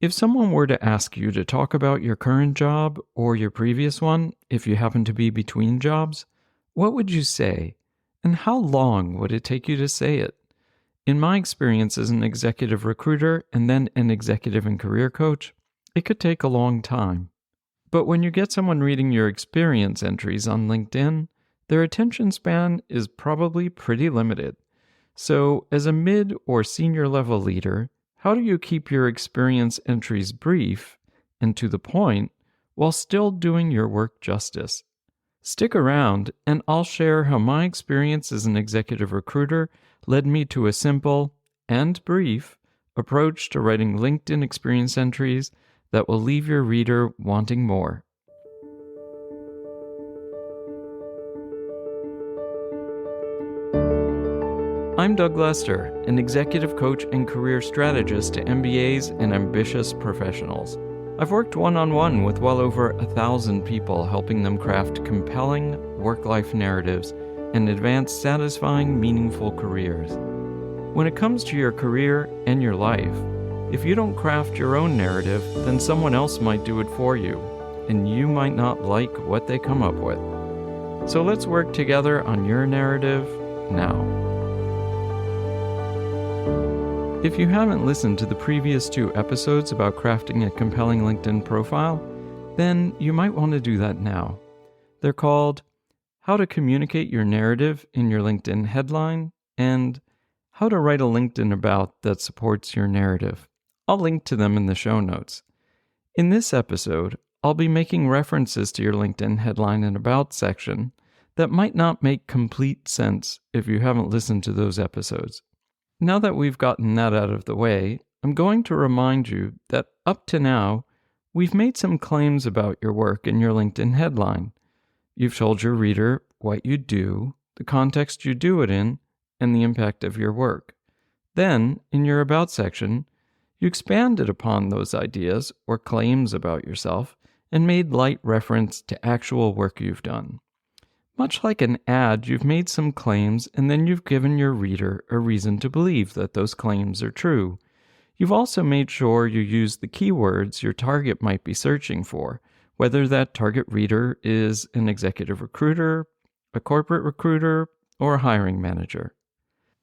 If someone were to ask you to talk about your current job or your previous one, if you happen to be between jobs, what would you say? And how long would it take you to say it? In my experience as an executive recruiter and then an executive and career coach, it could take a long time. But when you get someone reading your experience entries on LinkedIn, their attention span is probably pretty limited. So, as a mid or senior level leader, how do you keep your experience entries brief and to the point while still doing your work justice? Stick around, and I'll share how my experience as an executive recruiter led me to a simple and brief approach to writing LinkedIn experience entries that will leave your reader wanting more. I'm Doug Lester, an executive coach and career strategist to MBAs and ambitious professionals. I've worked one-on-one with well over 1,000 people, helping them craft compelling work-life narratives and advance satisfying, meaningful careers. When it comes to your career and your life, if you don't craft your own narrative, then someone else might do it for you, and you might not like what they come up with. So let's work together on your narrative now. If you haven't listened to the previous 2 episodes about crafting a compelling LinkedIn profile, then you might want to do that now. They're called How to Communicate Your Narrative in Your LinkedIn Headline and How to Write a LinkedIn About That Supports Your Narrative. I'll link to them in the show notes. In this episode, I'll be making references to your LinkedIn headline and About section that might not make complete sense if you haven't listened to those episodes. Now that we've gotten that out of the way, I'm going to remind you that up to now, we've made some claims about your work in your LinkedIn headline. You've told your reader what you do, the context you do it in, and the impact of your work. Then, in your About section, you expanded upon those ideas or claims about yourself and made light reference to actual work you've done. Much like an ad, you've made some claims and then you've given your reader a reason to believe that those claims are true. You've also made sure you use the keywords your target might be searching for, whether that target reader is an executive recruiter, a corporate recruiter, or a hiring manager.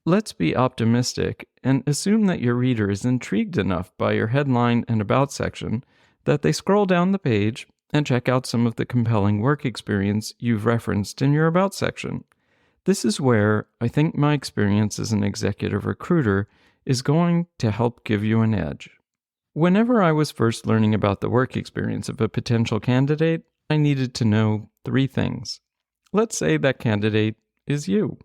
Let's be optimistic and assume that your reader is intrigued enough by your headline and About section that they scroll down the page and check out some of the compelling work experience you've referenced in your About section. This is where I think my experience as an executive recruiter is going to help give you an edge. Whenever I was first learning about the work experience of a potential candidate, I needed to know 3 things. Let's say that candidate is you.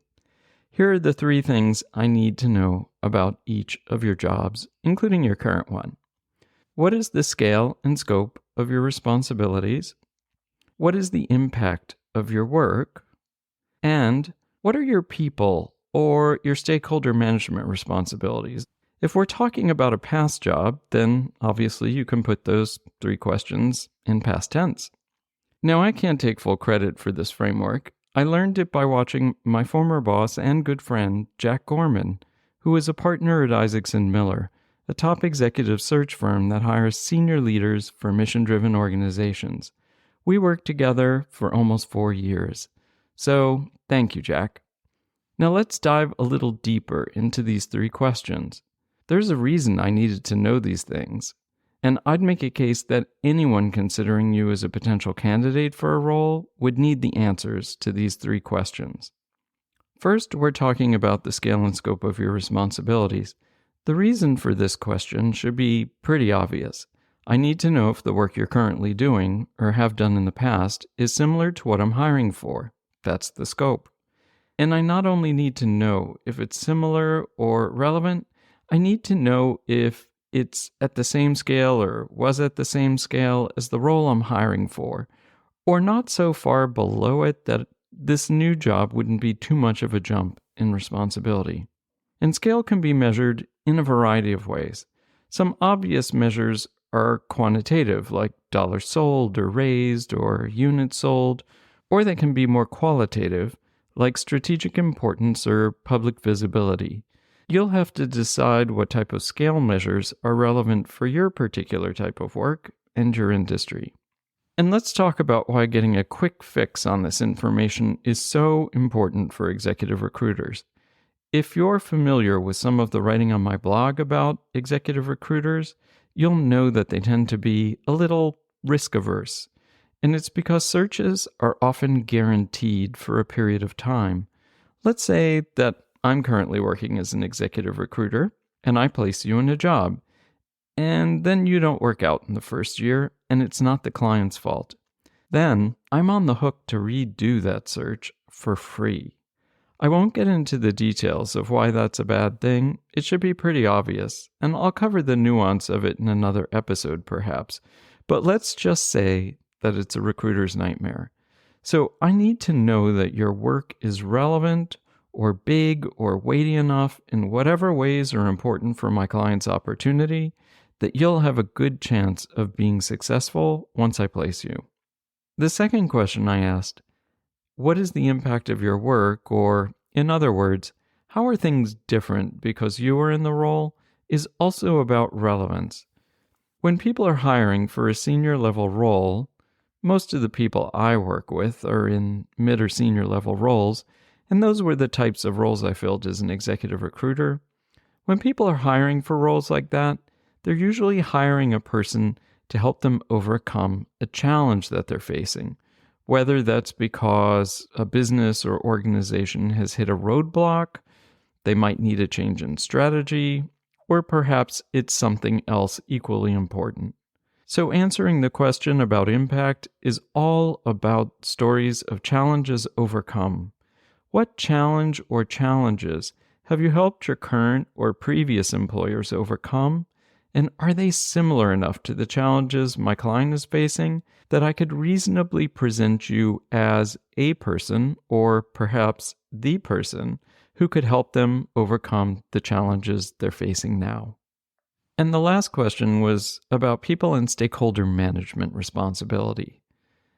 Here are the 3 things I need to know about each of your jobs, including your current one. What is the scale and scope of your responsibilities? What is the impact of your work? And what are your people or your stakeholder management responsibilities? If we're talking about a past job, then obviously you can put those 3 questions in past tense. Now, I can't take full credit for this framework. I learned it by watching my former boss and good friend, Jack Gorman, who is a partner at Isaacson Miller, a top executive search firm that hires senior leaders for mission-driven organizations. We worked together for almost 4 years. So, thank you, Jack. Now let's dive a little deeper into these 3 questions. There's a reason I needed to know these things, and I'd make a case that anyone considering you as a potential candidate for a role would need the answers to these 3 questions. First, we're talking about the scale and scope of your responsibilities. The reason for this question should be pretty obvious. I need to know if the work you're currently doing, or have done in the past, is similar to what I'm hiring for. That's the scope. And I not only need to know if it's similar or relevant, I need to know if it's at the same scale or was at the same scale as the role I'm hiring for, or not so far below it that this new job wouldn't be too much of a jump in responsibility. And scale can be measured in a variety of ways. Some obvious measures are quantitative, like dollars sold or raised or units sold, or they can be more qualitative, like strategic importance or public visibility. You'll have to decide what type of scale measures are relevant for your particular type of work and your industry. And let's talk about why getting a quick fix on this information is so important for executive recruiters. If you're familiar with some of the writing on my blog about executive recruiters, you'll know that they tend to be a little risk averse. And it's because searches are often guaranteed for a period of time. Let's say that I'm currently working as an executive recruiter and I place you in a job. And then you don't work out in the first year, and it's not the client's fault. Then I'm on the hook to redo that search for free. I won't get into the details of why that's a bad thing. It should be pretty obvious, and I'll cover the nuance of it in another episode perhaps. But let's just say that it's a recruiter's nightmare. So I need to know that your work is relevant or big or weighty enough in whatever ways are important for my client's opportunity that you'll have a good chance of being successful once I place you. The second question I asked, what is the impact of your work? Or, in other words, how are things different because you are in the role? Is also about relevance. When people are hiring for a senior level role, most of the people I work with are in mid or senior level roles, and those were the types of roles I filled as an executive recruiter. When people are hiring for roles like that, they're usually hiring a person to help them overcome a challenge that they're facing, whether that's because a business or organization has hit a roadblock, they might need a change in strategy, or perhaps it's something else equally important. So answering the question about impact is all about stories of challenges overcome. What challenge or challenges have you helped your current or previous employers overcome? And are they similar enough to the challenges my client is facing that I could reasonably present you as a person, or perhaps the person, who could help them overcome the challenges they're facing now? And the last question was about people and stakeholder management responsibility.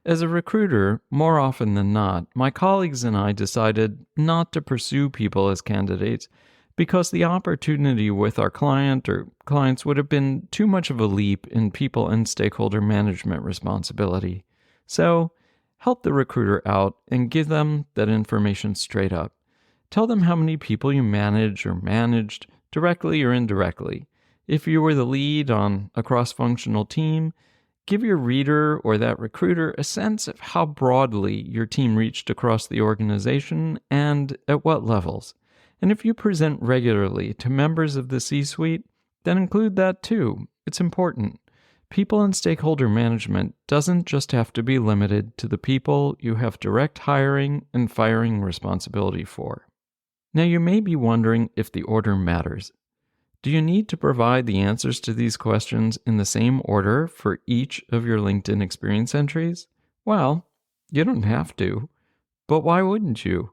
As a recruiter, more often than not, my colleagues and I decided not to pursue people as candidates because the opportunity with our client or clients would have been too much of a leap in people and stakeholder management responsibility. So, help the recruiter out and give them that information straight up. Tell them how many people you manage or managed, directly or indirectly. If you were the lead on a cross-functional team, give your reader or that recruiter a sense of how broadly your team reached across the organization and at what levels. And if you present regularly to members of the C-suite, then include that too. It's important. People and stakeholder management doesn't just have to be limited to the people you have direct hiring and firing responsibility for. Now you may be wondering if the order matters. Do you need to provide the answers to these questions in the same order for each of your LinkedIn experience entries? Well, you don't have to, but why wouldn't you?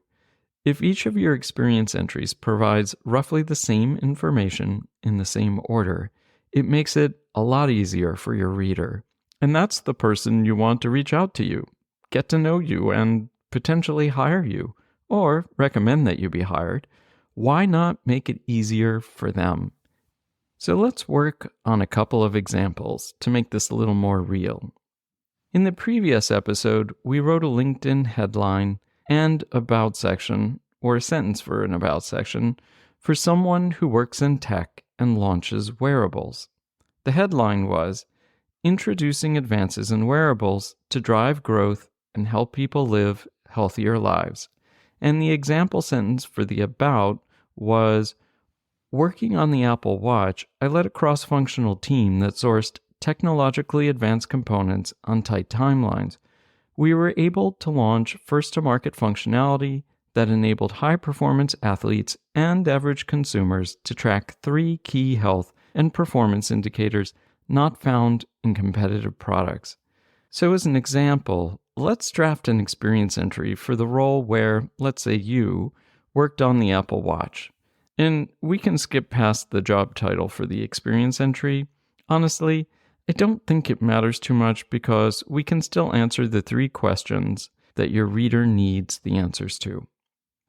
If each of your experience entries provides roughly the same information in the same order, it makes it a lot easier for your reader. And that's the person you want to reach out to you, get to know you, and potentially hire you, or recommend that you be hired. Why not make it easier for them? So let's work on a couple of examples to make this a little more real. In the previous episode, we wrote a LinkedIn headline and about section, or a sentence for an about section, for someone who works in tech and launches wearables. The headline was, Introducing Advances in Wearables to Drive Growth and Help People Live Healthier Lives. And the example sentence for the about was, Working on the Apple Watch, I led a cross-functional team that sourced technologically advanced components on tight timelines. We were able to launch first-to-market functionality that enabled high-performance athletes and average consumers to track 3 key health and performance indicators not found in competitive products. So as an example, let's draft an experience entry for the role where, let's say you, worked on the Apple Watch. And we can skip past the job title for the experience entry. Honestly, I don't think it matters too much because we can still answer the 3 questions that your reader needs the answers to.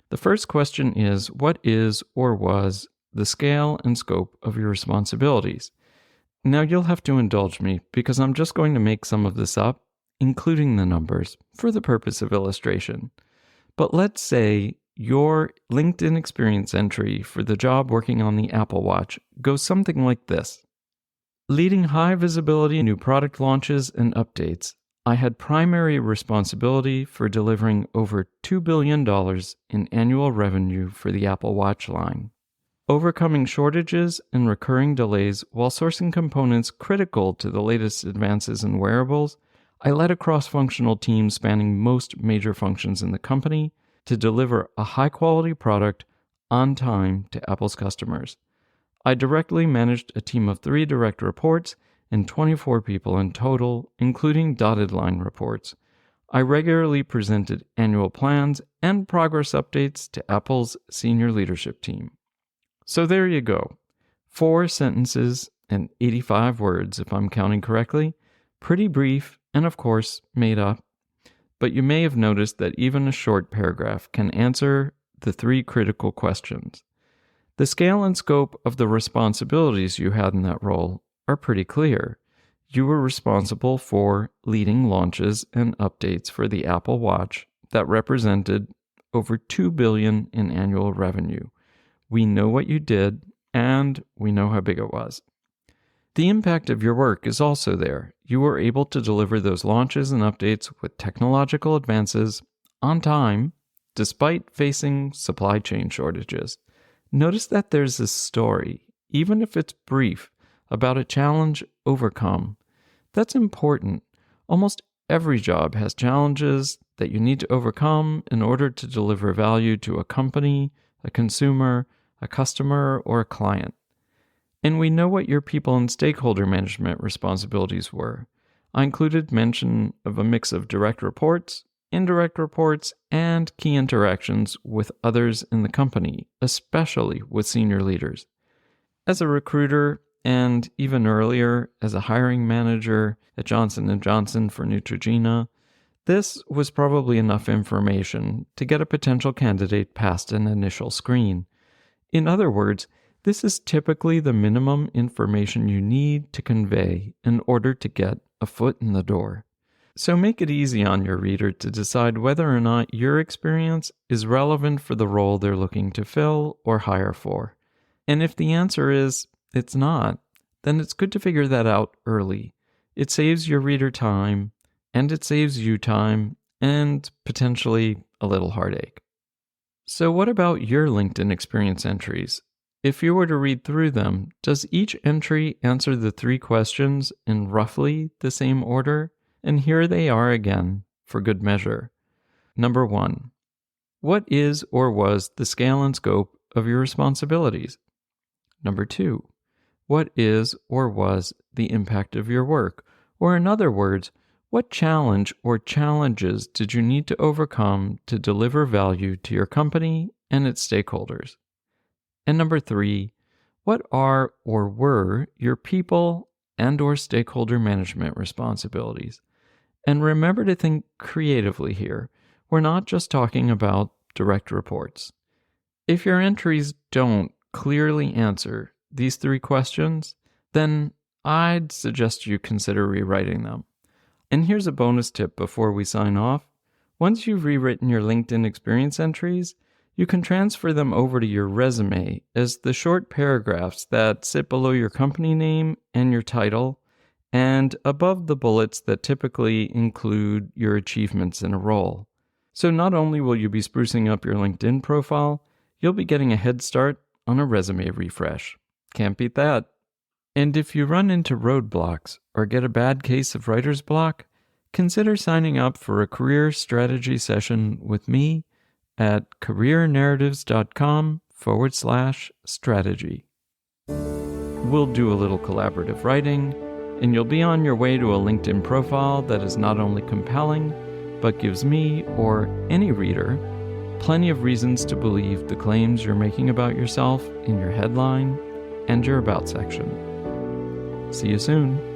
The first question is, what is or was the scale and scope of your responsibilities. Now you'll have to indulge me because I'm just going to make some of this up, including the numbers, for the purpose of illustration. But let's say your LinkedIn experience entry for the job working on the Apple Watch goes something like this. Leading high visibility new product launches and updates, I had primary responsibility for delivering over $2 billion in annual revenue for the Apple Watch line. Overcoming shortages and recurring delays while sourcing components critical to the latest advances in wearables, I led a cross-functional team spanning most major functions in the company to deliver a high-quality product on time to Apple's customers. I directly managed a team of 3 direct reports and 24 people in total, including dotted line reports. I regularly presented annual plans and progress updates to Apple's senior leadership team. So there you go. 4 sentences and 85 words, if I'm counting correctly. Pretty brief and, of course, made up. But you may have noticed that even a short paragraph can answer the 3 critical questions. The scale and scope of the responsibilities you had in that role are pretty clear. You were responsible for leading launches and updates for the Apple Watch that represented over $2 billion in annual revenue. We know what you did, and we know how big it was. The impact of your work is also there. You were able to deliver those launches and updates with technological advances on time, despite facing supply chain shortages. Notice that there's a story, even if it's brief, about a challenge overcome. That's important. Almost every job has challenges that you need to overcome in order to deliver value to a company, a consumer, a customer, or a client. And we know what your people and stakeholder management responsibilities were. I included mention of a mix of direct reports, indirect reports, and key interactions with others in the company, especially with senior leaders. As a recruiter, and even earlier as a hiring manager at Johnson & Johnson for Neutrogena, this was probably enough information to get a potential candidate past an initial screen. In other words, this is typically the minimum information you need to convey in order to get a foot in the door. So make it easy on your reader to decide whether or not your experience is relevant for the role they're looking to fill or hire for. And if the answer is it's not, then it's good to figure that out early. It saves your reader time, and it saves you time, and potentially a little heartache. So what about your LinkedIn experience entries? If you were to read through them, does each entry answer the 3 questions in roughly the same order? And here they are again, for good measure. Number 1. What is or was the scale and scope of your responsibilities? Number 2. What is or was the impact of your work? Or in other words, what challenge or challenges did you need to overcome to deliver value to your company and its stakeholders? And number 3, what are or were your people and or stakeholder management responsibilities? And remember to think creatively here. We're not just talking about direct reports. If your entries don't clearly answer these 3 questions, then I'd suggest you consider rewriting them. And here's a bonus tip before we sign off. Once you've rewritten your LinkedIn experience entries, you can transfer them over to your resume as the short paragraphs that sit below your company name and your title, and above the bullets that typically include your achievements in a role. So not only will you be sprucing up your LinkedIn profile, you'll be getting a head start on a resume refresh. Can't beat that. And if you run into roadblocks or get a bad case of writer's block, consider signing up for a career strategy session with me at careernarratives.com/strategy. We'll do a little collaborative writing, and you'll be on your way to a LinkedIn profile that is not only compelling, but gives me, or any reader, plenty of reasons to believe the claims you're making about yourself in your headline and your About section. See you soon.